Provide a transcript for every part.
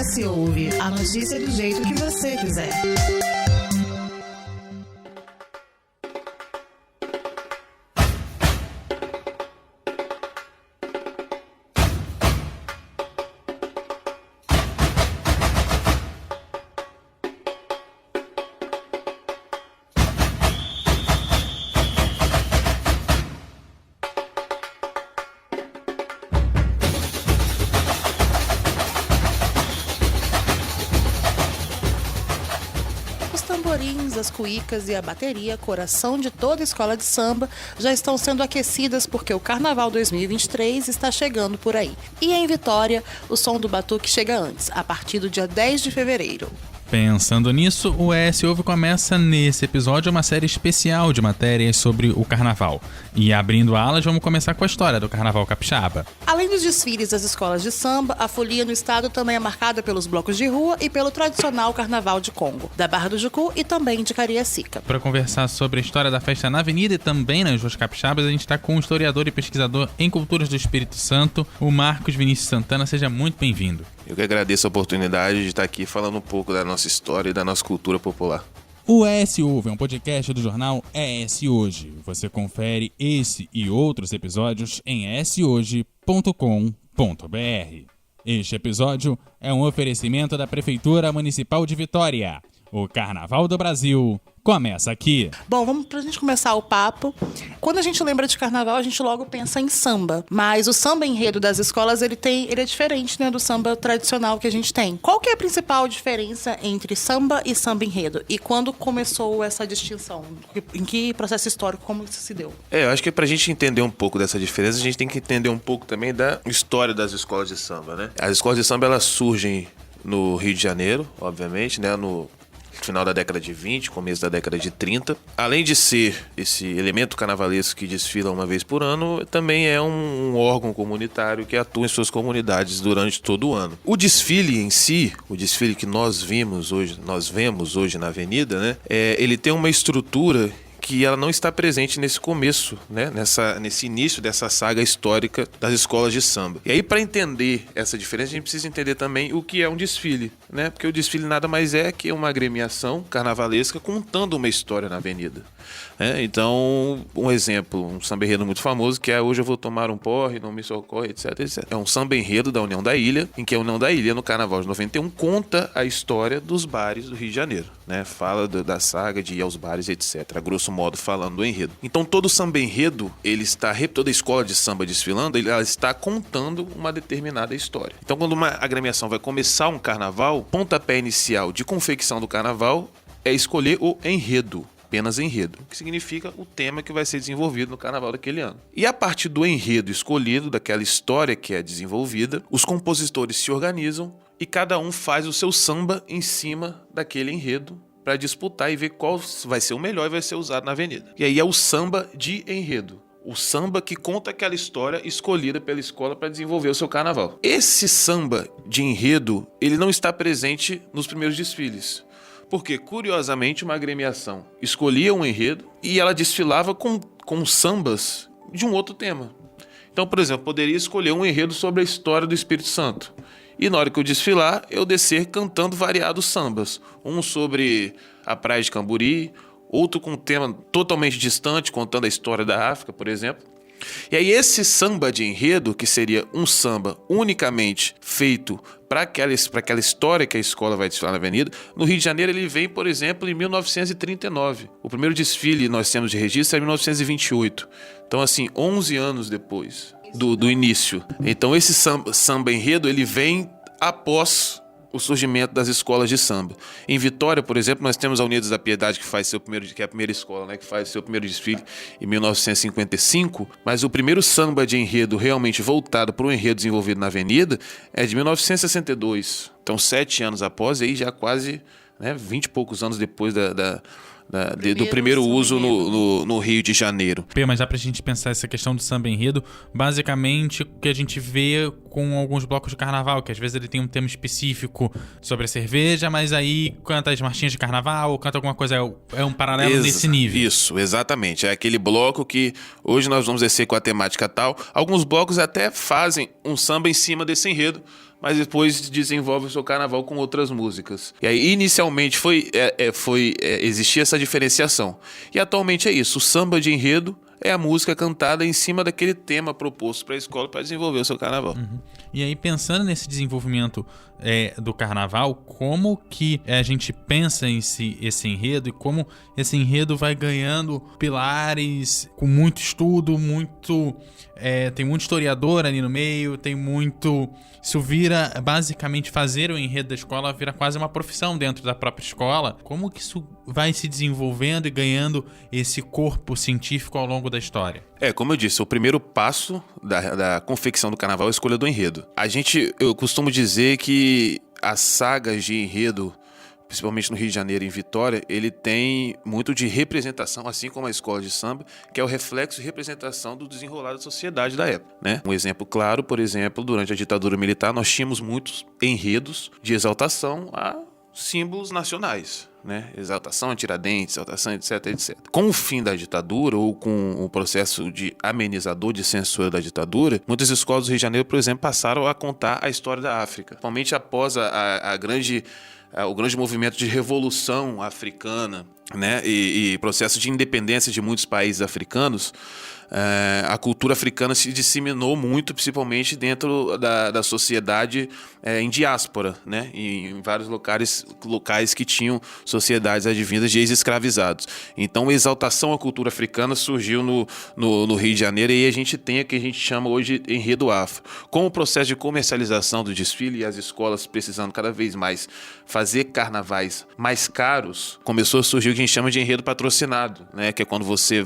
S Ouve, a notícia do jeito que você quiser. As cuícas e a bateria, coração de toda escola de samba, já estão sendo aquecidas porque o Carnaval 2023 está chegando por aí. E em Vitória, o som do batuque chega antes, a partir do dia 10 de fevereiro. Pensando nisso, o ES Ouve começa nesse episódio uma série especial de matérias sobre o Carnaval. E abrindo alas, vamos começar com a história do Carnaval Capixaba. Além dos desfiles das escolas de samba, a folia no estado também é marcada pelos blocos de rua e pelo tradicional Carnaval de Congo, da Barra do Jucu e também de Cariacica. Para conversar sobre a história da festa na Avenida e também nas ruas capixabas, a gente está com o historiador e pesquisador em culturas do Espírito Santo, o Marcos Vinícius Santana. Seja muito bem-vindo. Eu que agradeço a oportunidade de estar aqui falando um pouco da nossa história e da nossa cultura popular. O ES Ouve é um podcast do jornal ES Hoje. Você confere esse e outros episódios em eshoje.com.br. Este episódio é um oferecimento da Prefeitura Municipal de Vitória. O Carnaval do Brasil começa aqui. Bom, pra gente começar o papo, quando a gente lembra de carnaval, a gente logo pensa em samba. Mas o samba enredo das escolas, ele é diferente, né, do samba tradicional que a gente tem. Qual que é a principal diferença entre samba e samba enredo? E quando começou essa distinção? Em que processo histórico, como isso se deu? Eu acho que pra gente entender um pouco dessa diferença, a gente tem que entender um pouco também da história das escolas de samba, né? As escolas de samba, elas surgem no Rio de Janeiro, obviamente, né, no final da década de 20, começo da década de 30. Além de ser esse elemento carnavalesco que desfila uma vez por ano, também é um órgão comunitário que atua em suas comunidades durante todo o ano. O desfile em si, o desfile que nós vemos hoje na Avenida, né, ele tem uma estrutura que ela não está presente nesse começo, né? Nesse início dessa saga histórica das escolas de samba. E aí, para entender essa diferença, a gente precisa entender também o que é um desfile, né? Porque o desfile nada mais é que uma agremiação carnavalesca contando uma história na avenida. Então, um exemplo, um samba enredo muito famoso, que é Hoje Eu Vou Tomar um Porre, Não Me Socorre, etc, etc. É um samba enredo da União da Ilha, em que a União da Ilha, no Carnaval de 91, conta a história dos bares do Rio de Janeiro, né? Fala da saga de ir aos bares, etc. A grosso modo, falando do enredo. Então, todo samba enredo, toda escola de samba desfilando, ela está contando uma determinada história. Então, quando uma agremiação vai começar um carnaval, o pontapé inicial de confecção do carnaval é escolher o enredo. Apenas enredo, que significa o tema que vai ser desenvolvido no carnaval daquele ano. E a partir do enredo escolhido, daquela história que é desenvolvida, os compositores se organizam e cada um faz o seu samba em cima daquele enredo para disputar e ver qual vai ser o melhor e vai ser usado na avenida. E aí é o samba de enredo. O samba que conta aquela história escolhida pela escola para desenvolver o seu carnaval. Esse samba de enredo, ele não está presente nos primeiros desfiles. Porque, curiosamente, uma agremiação escolhia um enredo e ela desfilava com sambas de um outro tema. Então, por exemplo, poderia escolher um enredo sobre a história do Espírito Santo. E na hora que eu desfilar, eu descer cantando variados sambas. Um sobre a praia de Camburi, outro com um tema totalmente distante, contando a história da África, por exemplo. E aí esse samba de enredo, que seria um samba unicamente feito para aquela história que a escola vai desfilar na avenida, no Rio de Janeiro ele vem, por exemplo, em 1939. O primeiro desfile nós temos de registro é em 1928. Então, assim, 11 anos depois do início. Então, esse samba enredo, ele vem após o surgimento das escolas de samba. Em Vitória, por exemplo, nós temos a Unidos da Piedade, que é a primeira escola, né, que faz seu primeiro desfile em 1955, mas o primeiro samba de enredo realmente voltado para o enredo desenvolvido na avenida é de 1962. Então, 7 anos após, aí já quase 20 e poucos anos depois do primeiro uso no Rio de Janeiro. Mas dá pra gente pensar essa questão do samba enredo, basicamente o que a gente vê com alguns blocos de carnaval, que às vezes ele tem um tema específico sobre a cerveja, mas aí canta as marchinhas de carnaval, canta alguma coisa, é um paralelo nesse nível. Isso, exatamente. É aquele bloco que hoje nós vamos descer com a temática tal. Alguns blocos até fazem um samba em cima desse enredo, mas depois desenvolve o seu carnaval com outras músicas. E aí, inicialmente, existia essa diferenciação. E atualmente é isso, o samba de enredo é a música cantada em cima daquele tema proposto para a escola para desenvolver o seu carnaval. E aí, pensando nesse desenvolvimento do carnaval, como que a gente pensa em esse enredo e como esse enredo vai ganhando pilares com muito estudo, tem muito historiador ali no meio, isso vira, basicamente, fazer o enredo da escola vira quase uma profissão dentro da própria escola. Como que isso vai se desenvolvendo e ganhando esse corpo científico ao longo da história? Como eu disse, o primeiro passo da confecção do carnaval é a escolha do enredo. Eu costumo dizer que as sagas de enredo, principalmente no Rio de Janeiro e em Vitória, ele tem muito de representação, assim como a escola de samba, que é o reflexo e representação do desenrolar da sociedade da época, né? Um exemplo claro, por exemplo, durante a ditadura militar, nós tínhamos muitos enredos de exaltação a símbolos nacionais, né? Exaltação a Tiradentes, exaltação, etc, etc. Com o fim da ditadura, ou com o processo de amenizador de censura da ditadura, muitas escolas do Rio de Janeiro, por exemplo, passaram a contar a história da África. Principalmente após o grande movimento de revolução africana, né, e processo de independência de muitos países africanos, a cultura africana se disseminou muito, principalmente dentro da sociedade em diáspora, né, em vários locais que tinham sociedades advindas de ex-escravizados. Então, a exaltação à cultura africana surgiu no Rio de Janeiro, e aí a gente tem o que a gente chama hoje de enredo afro. Com o processo de comercialização do desfile e as escolas precisando cada vez mais fazer carnavais mais caros, começou a surgir o que a gente chama de enredo patrocinado, né, que é quando você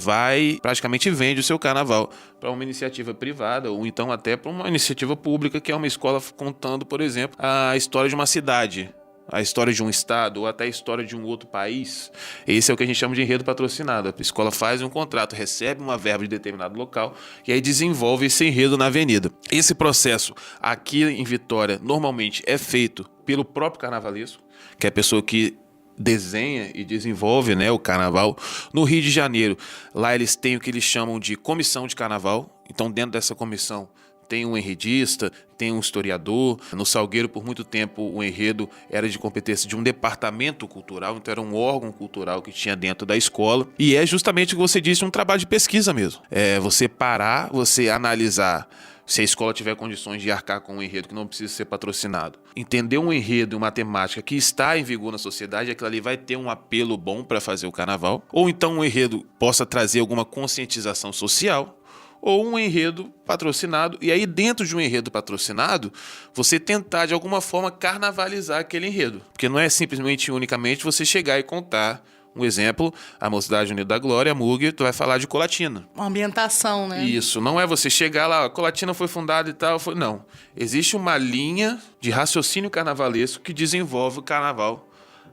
praticamente vende o seu carnaval para uma iniciativa privada ou então até para uma iniciativa pública, que é uma escola contando, por exemplo, a história de uma cidade, a história de um estado ou até a história de um outro país. Esse é o que a gente chama de enredo patrocinado. A escola faz um contrato, recebe uma verba de determinado local e aí desenvolve esse enredo na avenida. Esse processo aqui em Vitória normalmente é feito pelo próprio carnavalesco, que é a pessoa que desenha e desenvolve, né, o carnaval. No Rio de Janeiro, lá eles têm o que eles chamam de comissão de carnaval. Então, dentro dessa comissão tem um enredista, tem um historiador. No Salgueiro, por muito tempo, o enredo era de competência de um departamento cultural, então era um órgão cultural que tinha dentro da escola. E é justamente o que você disse, um trabalho de pesquisa mesmo. Você parar, você analisar se a escola tiver condições de arcar com um enredo que não precisa ser patrocinado. Entender um enredo e uma temática que está em vigor na sociedade, aquilo ali vai ter um apelo bom para fazer o carnaval. Ou então um enredo possa trazer alguma conscientização social, ou um enredo patrocinado. E aí, dentro de um enredo patrocinado, você tentar, de alguma forma, carnavalizar aquele enredo. Porque não é simplesmente, unicamente, você chegar e contar. Um exemplo, a Mocidade Unida da Glória, a MUG, tu vai falar de Colatina. Uma ambientação, né? Isso, não é você chegar lá, a Colatina foi fundada e tal, não. Existe uma linha de raciocínio carnavalesco que desenvolve o carnaval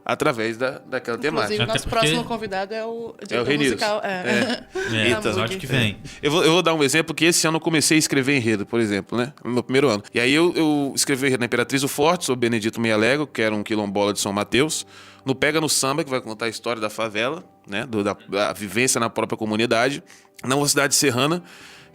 através daquela temática. Inclusive, nosso próximo convidado é o Rei musical. Então, acho que vem. Eu vou dar um exemplo, que esse ano eu comecei a escrever enredo, por exemplo, né? No meu primeiro ano. E aí eu escrevi enredo na Imperatriz do Forte, sobre Benedito Meia Légua, que era um quilombola de São Mateus. No Pega no Samba, que vai contar a história da favela, né? Da vivência na própria comunidade. Na Mocidade Serrana,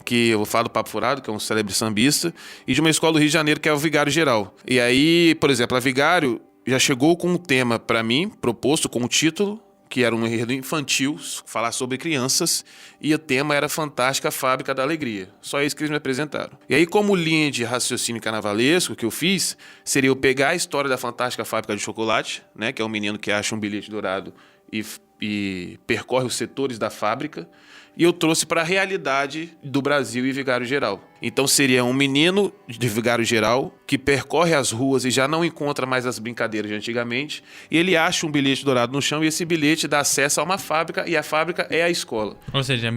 que eu vou falar do Papo Furado, que é um célebre sambista. E de uma escola do Rio de Janeiro, que é o Vigário Geral. E aí, por exemplo, a Vigário já chegou com um tema para mim, proposto com um título, que era um enredo infantil, falar sobre crianças, e o tema era Fantástica Fábrica da Alegria. Só isso que eles me apresentaram. E aí, como linha de raciocínio carnavalesco que eu fiz, seria eu pegar a história da Fantástica Fábrica de Chocolate, né, que é um menino que acha um bilhete dourado e percorre os setores da fábrica, e eu trouxe para a realidade do Brasil e Vigário Geral. Então seria um menino de Vigário Geral que percorre as ruas e já não encontra mais as brincadeiras de antigamente, e ele acha um bilhete dourado no chão, e esse bilhete dá acesso a uma fábrica, e a fábrica é a escola. Ou seja, é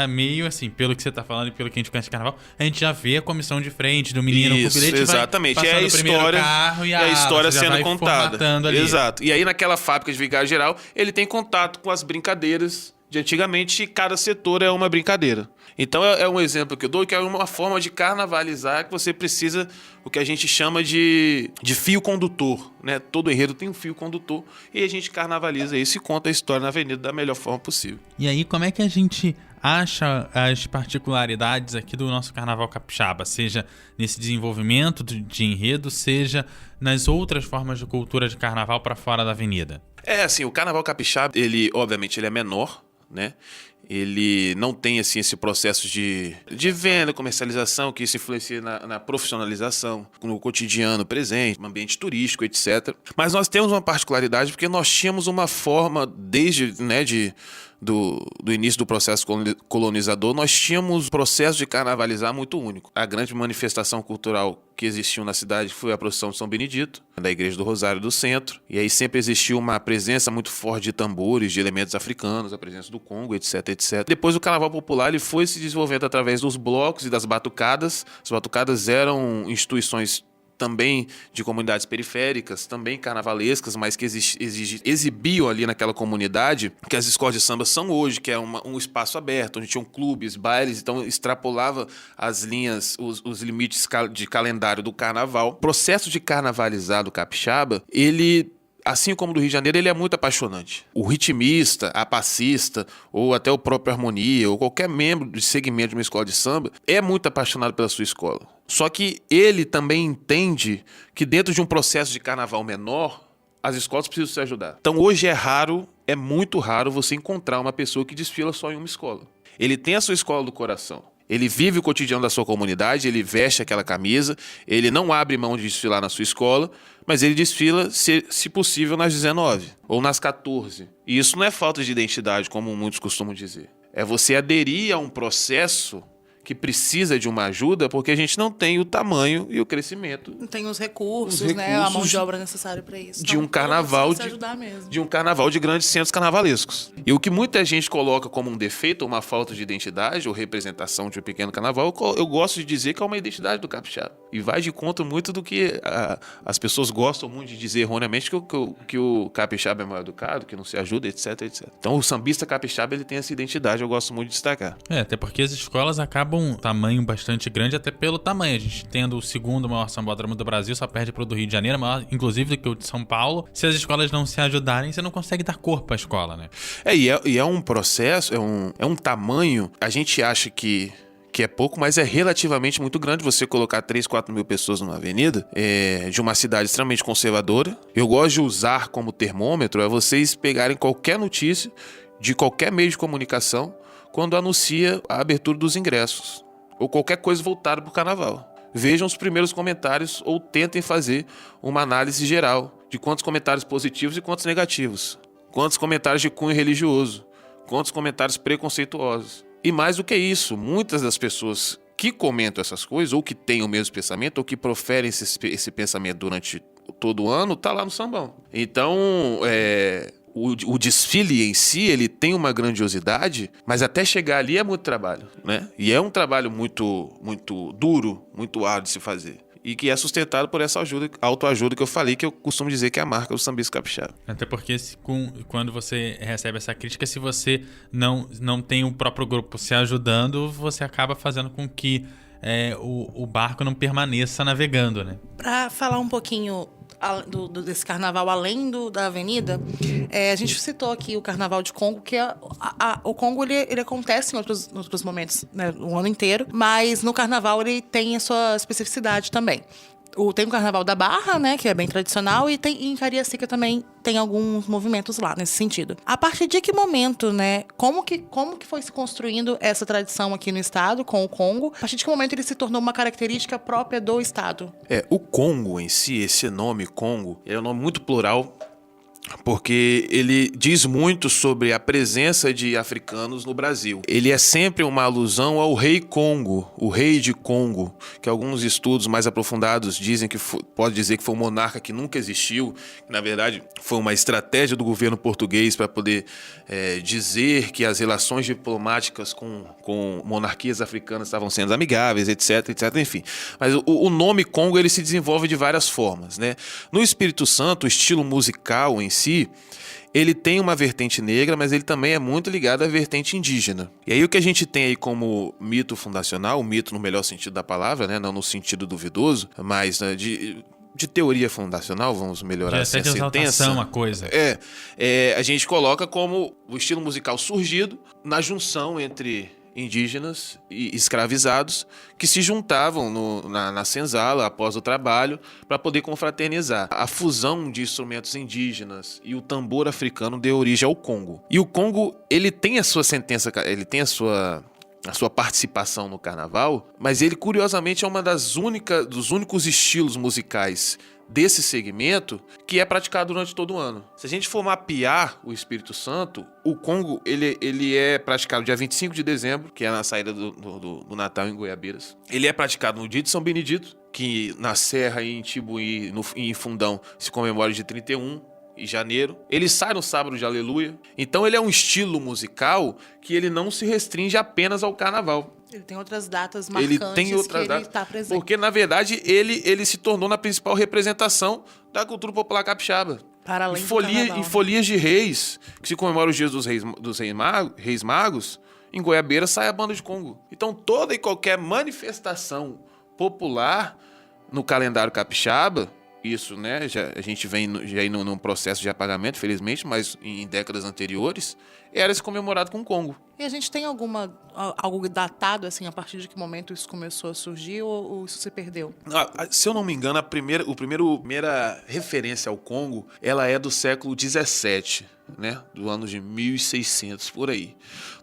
meio assim, pelo que você tá falando e pelo que a gente conhece de carnaval, a gente já vê a comissão de frente do menino com o bilhete. Exatamente, é a história, carro e a história sendo contada. Ali. Exato. E aí naquela fábrica de Vigário Geral, ele tem contato com as brincadeiras de antigamente, e cada setor é uma brincadeira. Então é um exemplo que eu dou, que é uma forma de carnavalizar, que você precisa, o que a gente chama de fio condutor, né? Todo enredo tem um fio condutor, e a gente carnavaliza isso e conta a história na avenida da melhor forma possível. E aí, como é que a gente acha as particularidades aqui do nosso carnaval capixaba, seja nesse desenvolvimento de enredo, seja nas outras formas de cultura de carnaval para fora da avenida? Assim, o carnaval capixaba, ele, obviamente, ele é menor, né? Ele não tem assim, esse processo de venda, comercialização, que isso influencia na profissionalização, no cotidiano presente, no ambiente turístico, etc. Mas nós temos uma particularidade porque nós tínhamos uma forma, desde do início do processo colonizador, nós tínhamos um processo de carnavalizar muito único. A grande manifestação cultural que existiu na cidade foi a procissão de São Benedito, da Igreja do Rosário do Centro, e aí sempre existiu uma presença muito forte de tambores, de elementos africanos, a presença do Congo, etc, etc. Depois o carnaval popular ele foi se desenvolvendo através dos blocos e das batucadas. As batucadas eram instituições também de comunidades periféricas, também carnavalescas, mas que exibiam ali naquela comunidade, que as escolas de samba são hoje, que é um espaço aberto, onde tinham clubes, bailes, então extrapolava as linhas, os limites de calendário do carnaval. O processo de carnavalizar do capixaba, ele, assim como do Rio de Janeiro, ele é muito apaixonante. O ritmista, a passista, ou até o próprio harmonia, ou qualquer membro de segmento de uma escola de samba, é muito apaixonado pela sua escola. Só que ele também entende que dentro de um processo de carnaval menor, as escolas precisam se ajudar. Então hoje é muito raro você encontrar uma pessoa que desfila só em uma escola. Ele tem a sua escola do coração. Ele vive o cotidiano da sua comunidade, ele veste aquela camisa, ele não abre mão de desfilar na sua escola, mas ele desfila, se possível, nas 19 ou nas 14. E isso não é falta de identidade, como muitos costumam dizer. É você aderir a um processo que precisa de uma ajuda porque a gente não tem o tamanho e o crescimento. Não tem os recursos, né? A mão de obra necessária para isso. De um carnaval de um carnaval de grandes centros carnavalescos. E o que muita gente coloca como um defeito, uma falta de identidade ou representação de um pequeno carnaval, eu gosto de dizer que é uma identidade do capixaba. E vai de conta muito do que as pessoas gostam muito de dizer erroneamente, que o capixaba é mal educado, que não se ajuda, etc, etc. Então o sambista capixaba ele tem essa identidade, eu gosto muito de destacar. Até porque as escolas acabam um tamanho bastante grande, até pelo tamanho. A gente tendo o segundo maior sambódromo do Brasil, só perde pro do Rio de Janeiro, maior inclusive do que o de São Paulo. Se as escolas não se ajudarem, você não consegue dar corpo à escola, né? E é um processo, é um tamanho, a gente acha que é pouco, mas é relativamente muito grande você colocar 3, 4 mil pessoas numa avenida de uma cidade extremamente conservadora. Eu gosto de usar como termômetro vocês pegarem qualquer notícia de qualquer meio de comunicação quando anuncia a abertura dos ingressos ou qualquer coisa voltada para o carnaval. Vejam os primeiros comentários ou tentem fazer uma análise geral de quantos comentários positivos e quantos negativos, quantos comentários de cunho religioso, quantos comentários preconceituosos. E mais do que isso, muitas das pessoas que comentam essas coisas, ou que têm o mesmo pensamento, ou que proferem esse pensamento durante todo o ano, tá lá no sambão. Então, o desfile em si, ele tem uma grandiosidade, mas até chegar ali é muito trabalho, né? E é um trabalho muito, muito duro, muito árduo de se fazer. E que é sustentado por essa autoajuda que eu falei, que eu costumo dizer que é a marca do sambista capixaba. Até porque quando você recebe essa crítica, se você não tem o próprio grupo se ajudando, você acaba fazendo com que o barco não permaneça navegando, né? Para falar um pouquinho desse carnaval além da avenida, a gente citou aqui o carnaval de Congo, que o Congo ele acontece em outros momentos, né, o ano inteiro, mas no carnaval ele tem a sua especificidade também. Tem o Carnaval da Barra, né, que é bem tradicional, e em Cariacica também tem alguns movimentos lá nesse sentido. A partir de que momento, né, como que foi se construindo essa tradição aqui no estado com o Congo? A partir de que momento ele se tornou uma característica própria do estado? O Congo em si, esse nome Congo, é um nome muito plural, porque ele diz muito sobre a presença de africanos no Brasil. Ele é sempre uma alusão ao rei Congo, o rei de Congo, que alguns estudos mais aprofundados dizem que pode dizer que foi um monarca que nunca existiu, que na verdade foi uma estratégia do governo português para poder dizer que as relações diplomáticas com monarquias africanas estavam sendo amigáveis, etc, etc, enfim. Mas o nome Congo ele se desenvolve de várias formas, né? No Espírito Santo, o estilo musical em si, ele tem uma vertente negra, mas ele também é muito ligado à vertente indígena. E aí o que a gente tem aí como mito fundacional, o mito no melhor sentido da palavra, né, não no sentido duvidoso, mas de teoria fundacional, vamos melhorar Até assim, de a sentença. exaltação a coisa. A gente coloca como o estilo musical surgido na junção entre indígenas e escravizados que se juntavam na senzala após o trabalho para poder confraternizar. A fusão de instrumentos indígenas e o tambor africano deu origem ao Congo. E o Congo, ele tem a sua sentença, ele tem a sua participação no carnaval, mas ele curiosamente é dos únicos estilos musicais desse segmento que é praticado durante todo o ano. Se a gente for mapear o Espírito Santo, o Congo ele é praticado dia 25 de dezembro, que é na saída do Natal em Goiabeiras. Ele é praticado no dia de São Benedito, que na Serra e em Tibuí e em Fundão se comemora de 31 de janeiro. Ele sai no sábado de Aleluia. Então ele é um estilo musical que ele não se restringe apenas ao carnaval. Ele tem outras datas marcantes ele está presente. Porque, na verdade, ele se tornou na principal representação da cultura popular capixaba. Para além do carnaval. Em folias de reis, que se comemora os dias dos reis magos, em Goiabeira sai a banda de Congo. Então, toda e qualquer manifestação popular no calendário capixaba, isso, né, a gente vem já aí num processo de apagamento, felizmente, mas em décadas anteriores, era se comemorado com o Congo. E a gente tem algo datado, assim, a partir de que momento isso começou a surgir ou isso se perdeu? Se eu não me engano, a primeira referência ao Congo, ela é do século XVII, né, do ano de 1600, por aí.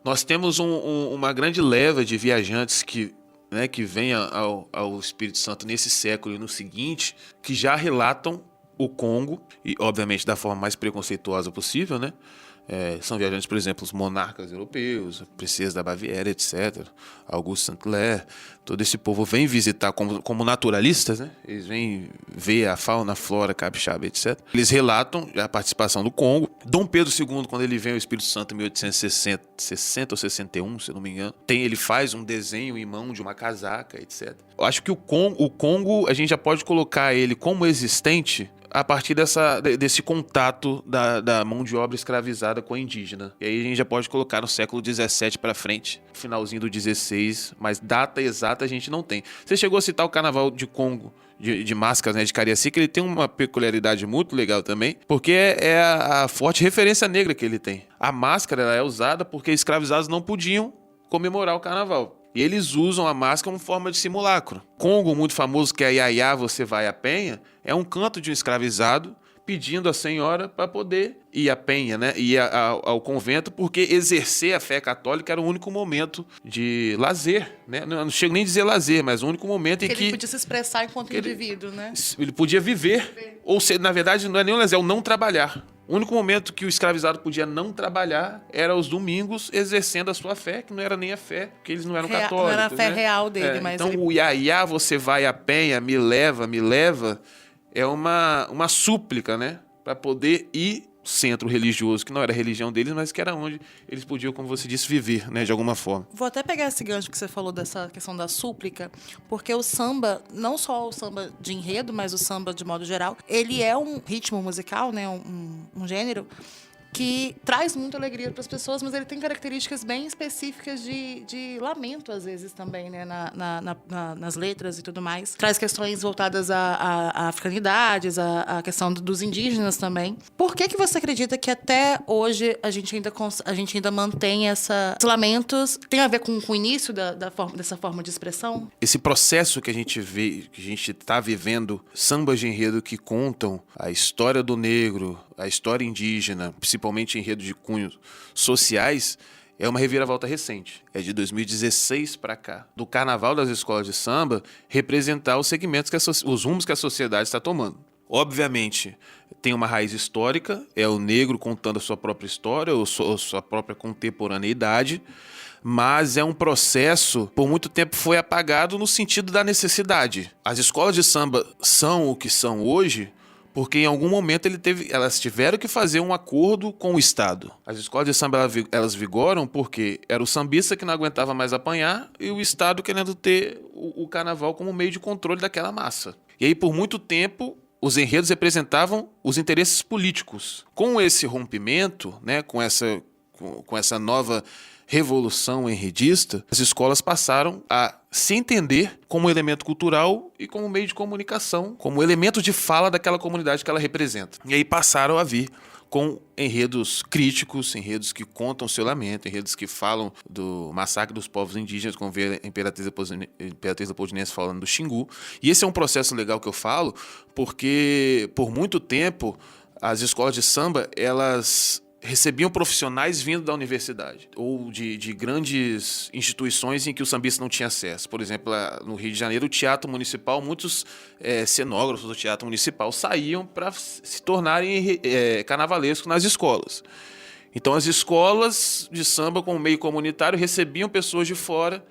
Nós temos uma grande leva de viajantes que vem ao Espírito Santo nesse século e no seguinte, que já relatam o Congo, e obviamente da forma mais preconceituosa possível, né? São viajantes, por exemplo, os monarcas europeus, a princesa da Baviera, etc. Auguste Saint-Hilaire, todo esse povo vem visitar como naturalistas, né? Eles vêm ver a fauna, a flora capixaba, etc. Eles relatam a participação do Congo. Dom Pedro II, quando ele vem ao Espírito Santo em 1860 ou 61, se eu não me engano, ele faz um desenho em mão de uma casaca, etc. Eu acho que o Congo, a gente já pode colocar ele como existente a partir desse contato da mão de obra escravizada com a indígena. E aí a gente já pode colocar no século XVII para frente, finalzinho do XVI, mas data exata a gente não tem. Você chegou a citar o Carnaval de Congo, de máscaras, né, de Cariacica, ele tem uma peculiaridade muito legal também, porque é a forte referência negra que ele tem. A máscara ela é usada porque escravizados não podiam comemorar o Carnaval. E eles usam a máscara como forma de simulacro. Congo, muito famoso, que é Iaiá, você vai à penha, é um canto de um escravizado pedindo à senhora para poder ir à penha, né? Ir ao convento, porque exercer a fé católica era o único momento de lazer, né? Não chego nem a dizer lazer, mas o único momento em que ele podia se expressar enquanto indivíduo, né? Ele podia viver. Ou seja, na verdade, não é nem o lazer, é o não trabalhar. O único momento que o escravizado podia não trabalhar era os domingos, exercendo a sua fé, que não era nem a fé, porque eles não eram católicos. Não era a fé real dele, mas... Então, o Iaiá, você vai à penha, me leva, é uma súplica, né? Para poder ir ao centro religioso, que não era a religião deles, mas que era onde eles podiam, como você disse, viver, né? De alguma forma. Vou até pegar esse gancho que você falou dessa questão da súplica, porque o samba, não só o samba de enredo, mas o samba de modo geral, ele é um ritmo musical, né? Um gênero que traz muita alegria para as pessoas, mas ele tem características bem específicas de lamento, às vezes, também, né? Nas letras e tudo mais. Traz questões voltadas à africanidades, à questão dos indígenas também. Por que você acredita que até hoje a gente ainda mantém esses lamentos? Tem a ver com o início dessa forma de expressão? Esse processo que a gente vê, que a gente está vivendo, sambas de enredo que contam a história do negro, a história indígena, principalmente enredo de cunhos sociais, é uma reviravolta recente. É de 2016 para cá. Do carnaval das escolas de samba representar os segmentos, os rumos que a sociedade está tomando. Obviamente, tem uma raiz histórica, é o negro contando a sua própria história, ou sua própria contemporaneidade, mas é um processo, por muito tempo foi apagado no sentido da necessidade. As escolas de samba são o que são hoje porque em algum momento elas tiveram que fazer um acordo com o Estado. As escolas de samba elas vigoram porque era o sambista que não aguentava mais apanhar e o Estado querendo ter o carnaval como meio de controle daquela massa. E aí, por muito tempo, os enredos representavam os interesses políticos. Com esse rompimento, né, com essa nova revolução enredista, as escolas passaram a se entender como elemento cultural e como meio de comunicação, como elemento de fala daquela comunidade que ela representa. E aí passaram a vir com enredos críticos, enredos que contam o seu lamento, enredos que falam do massacre dos povos indígenas, como vê a Imperatriz Leopoldinense falando do Xingu. E esse é um processo legal que eu falo, porque por muito tempo as escolas de samba, elas recebiam profissionais vindo da universidade ou de grandes instituições em que o sambista não tinha acesso. Por exemplo, no Rio de Janeiro, o Teatro Municipal, muitos cenógrafos do Teatro Municipal saíam para se tornarem carnavalescos nas escolas. Então, as escolas de samba, como meio comunitário, recebiam pessoas de fora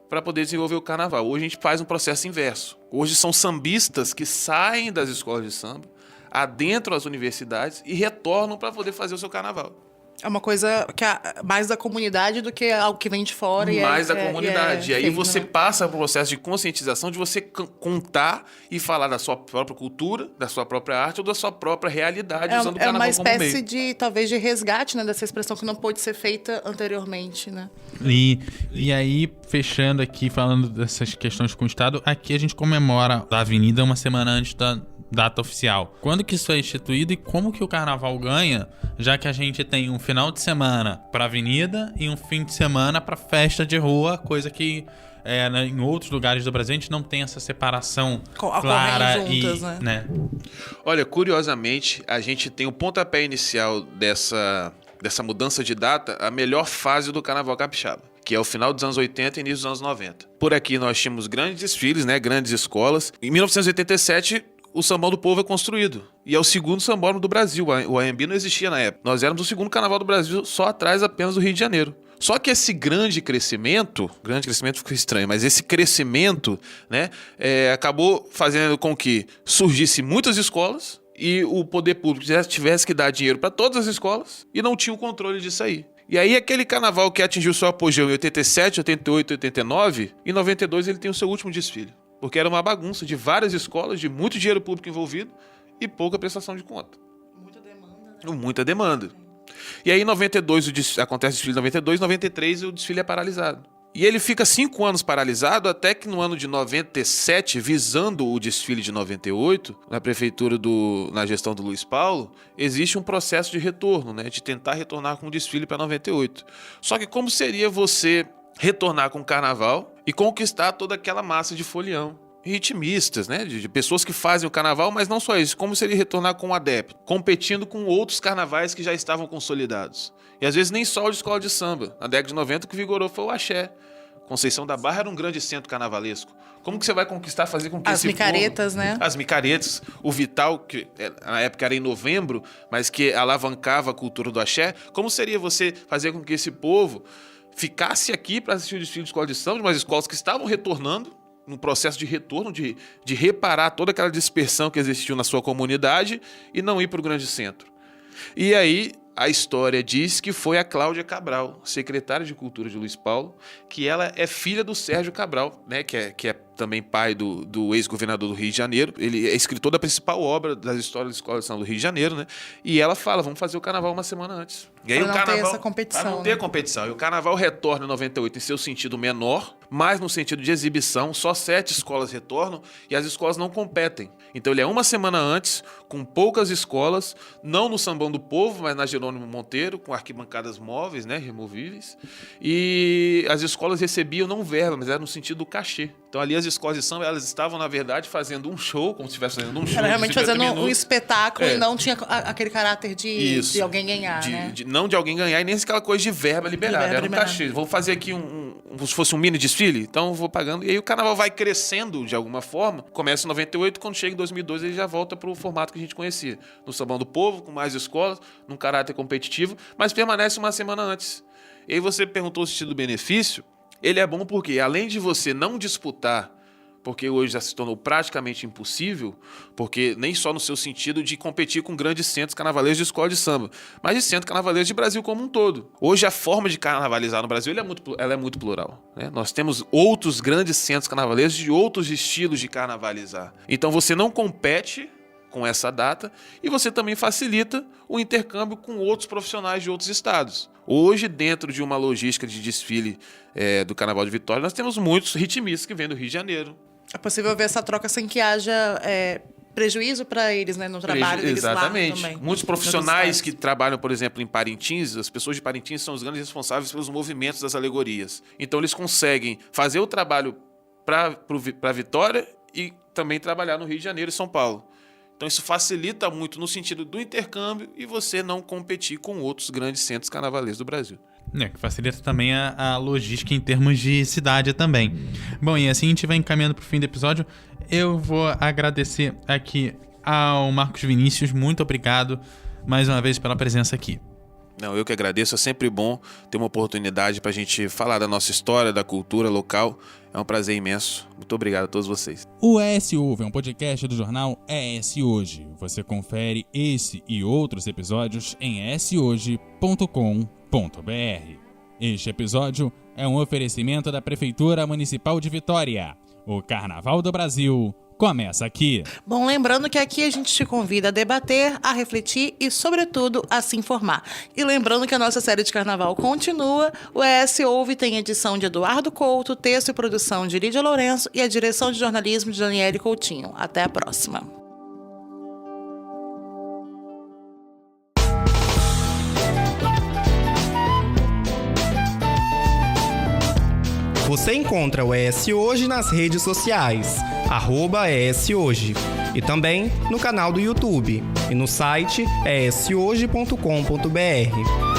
para poder desenvolver o carnaval. Hoje a gente faz um processo inverso. Hoje são sambistas que saem das escolas de samba, adentram as universidades e retornam para poder fazer o seu carnaval. É uma coisa que é mais da comunidade do que algo que vem de fora. Mais da comunidade. E aí você passa para o processo de conscientização de você contar e falar da sua própria cultura, da sua própria arte ou da sua própria realidade usando o carnaval como meio. É uma espécie de, talvez, de resgate, né, dessa expressão que não pôde ser feita anteriormente, né? E aí, fechando aqui, falando dessas questões com o Estado, aqui a gente comemora a Avenida uma semana antes da data oficial. Quando que isso é instituído e como que o carnaval ganha, já que a gente tem um final de semana para avenida e um fim de semana para festa de rua, coisa que em outros lugares do Brasil a gente não tem essa separação clara juntas, e, né? Olha, curiosamente, a gente tem o pontapé inicial dessa mudança de data, a melhor fase do carnaval capixaba, que é o final dos anos 80 e início dos anos 90. Por aqui nós tínhamos grandes desfiles, né, grandes escolas. Em 1987, o Sambão do Povo é construído. E é o segundo sambódromo do Brasil. O AMB não existia na época. Nós éramos o segundo carnaval do Brasil, só atrás apenas do Rio de Janeiro. Só que esse grande crescimento ficou estranho, mas esse crescimento, né, acabou fazendo com que surgisse muitas escolas e o poder público já tivesse que dar dinheiro para todas as escolas e não tinha o controle disso aí. E aí aquele carnaval que atingiu seu apogeu em 87, 88, 89, em 92 ele tem o seu último desfile. Porque era uma bagunça de várias escolas, de muito dinheiro público envolvido e pouca prestação de conta. Muita demanda, né? Muita demanda. E aí em 92 acontece o desfile em 92, em 93 o desfile é paralisado. E ele fica 5 anos paralisado até que no ano de 97, visando o desfile de 98, na prefeitura na gestão do Luiz Paulo, existe um processo de retorno, né, de tentar retornar com o desfile para 98. Só que como seria você retornar com o carnaval e conquistar toda aquela massa de folião, ritmistas, né, de pessoas que fazem o carnaval, mas não só isso, como seria retornar com um adepto, competindo com outros carnavais que já estavam consolidados. E às vezes nem só o de escola de samba. Na década de 90 o que vigorou foi o axé. Conceição da Barra era um grande centro carnavalesco. Como que você vai conquistar, fazer com que as micaretas, né? As micaretas, o Vital, que na época era em novembro, mas que alavancava a cultura do axé, como seria você fazer com que esse povo ficasse aqui para assistir o desfile de escola de samba, de umas escolas que estavam retornando, num processo de retorno, de reparar toda aquela dispersão que existiu na sua comunidade e não ir para o grande centro. E aí a história diz que foi a Cláudia Cabral, secretária de Cultura de Luiz Paulo, que ela é filha do Sérgio Cabral, né, que é também pai do ex-governador do Rio de Janeiro. Ele é escritor da principal obra das histórias da Escola de Samba do Rio de Janeiro, né? E ela fala, vamos fazer o carnaval uma semana antes. E aí pra não ter essa competição. Para não ter competição. E o carnaval retorna em 98 em seu sentido menor, mas no sentido de exibição, só 7 escolas retornam e as escolas não competem. Então ele é uma semana antes, com poucas escolas, não no Sambão do Povo, mas na Jerônimo Monteiro, com arquibancadas móveis, né, removíveis. E as escolas recebiam não verba, mas era no sentido do cachê. Então ali as escolas de samba, elas estavam, na verdade, fazendo um show, como se estivesse fazendo um show. Era realmente fazendo um espetáculo e não tinha aquele caráter de alguém ganhar, né? Não de alguém ganhar e nem aquela coisa de verba liberada. Era um cachê. Vou fazer aqui como se fosse um mini desfile, então eu vou pagando. E aí o carnaval vai crescendo de alguma forma. Começa em 98, quando chega em 2002 ele já volta para o formato que a gente conhecia. No Sambão do Povo, com mais escolas, num caráter competitivo, mas permanece uma semana antes. E aí você perguntou o sentido do benefício. Ele é bom porque, além de você não disputar, porque hoje já se tornou praticamente impossível, porque nem só no seu sentido de competir com grandes centros carnavaleiros de escola de samba, mas de centros carnavaleiros de Brasil como um todo. Hoje a forma de carnavalizar no Brasil ela é muito plural, né? Nós temos outros grandes centros carnavaleiros de outros estilos de carnavalizar. Então você não compete com essa data e você também facilita o intercâmbio com outros profissionais de outros estados. Hoje, dentro de uma logística de desfile do Carnaval de Vitória, nós temos muitos ritmistas que vêm do Rio de Janeiro. É possível ver essa troca sem que haja prejuízo para eles, né, no trabalho deles. Exatamente. Lá também. Muitos profissionais que trabalham, por exemplo, em Parintins, as pessoas de Parintins são os grandes responsáveis pelos movimentos das alegorias. Então, eles conseguem fazer o trabalho para Vitória e também trabalhar no Rio de Janeiro e São Paulo. Então isso facilita muito no sentido do intercâmbio e você não competir com outros grandes centros carnavalescos do Brasil. Que facilita também a logística em termos de cidade também. Bom, e assim a gente vai encaminhando para o fim do episódio. Eu vou agradecer aqui ao Marcos Vinícius. Muito obrigado mais uma vez pela presença aqui. Não, eu que agradeço. É sempre bom ter uma oportunidade para a gente falar da nossa história, da cultura local. É um prazer imenso. Muito obrigado a todos vocês. O ES Ouve é um podcast do jornal ES Hoje. Você confere esse e outros episódios em eshoje.com.br. Este episódio é um oferecimento da Prefeitura Municipal de Vitória. O Carnaval do Brasil começa aqui. Bom, lembrando que aqui a gente te convida a debater, a refletir e, sobretudo, a se informar. E lembrando que a nossa série de carnaval continua. O ES Ouve tem edição de Eduardo Couto, texto e produção de Lídia Lourenço e a direção de jornalismo de Daniele Coutinho. Até a próxima. Você encontra o ES Hoje nas redes sociais, @ES Hoje, e também no canal do YouTube e no site eshoje.com.br.